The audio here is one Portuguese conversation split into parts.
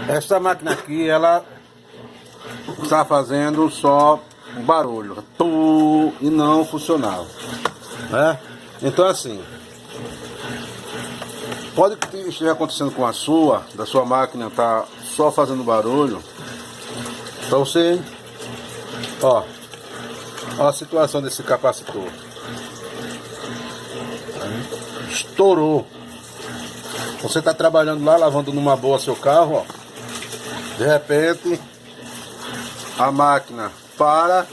Essa máquina aqui, ela está fazendo só um barulho e não funcionava, né? Então assim, pode que esteja acontecendo com da sua máquina tá só fazendo barulho. Então você, ó a situação desse capacitor, estourou. Você está trabalhando lá, lavando numa boa seu carro, ó. De repente a máquina para,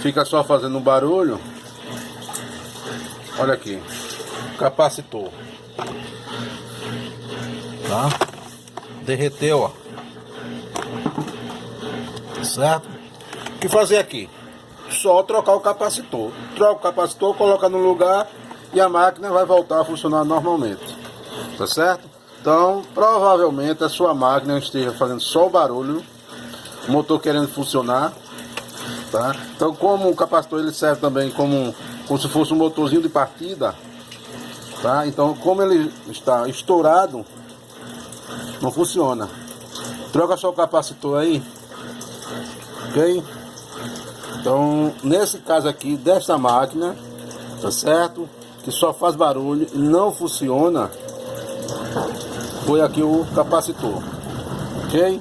fica só fazendo um barulho. Olha aqui, capacitor, tá? Derreteu, ó. Certo? O que fazer aqui? Só trocar o capacitor. Troca o capacitor, coloca no lugar e a máquina vai voltar a funcionar normalmente. Tá certo? Então, provavelmente a sua máquina esteja fazendo só o barulho, o motor querendo funcionar, tá? Então, como o capacitor ele serve também como se fosse um motorzinho de partida, tá? Então, como ele está estourado, não funciona. Troca só o capacitor aí, ok? Então, nesse caso aqui dessa máquina, tá certo? Que só faz barulho e não funciona, foi aqui o capacitor, ok?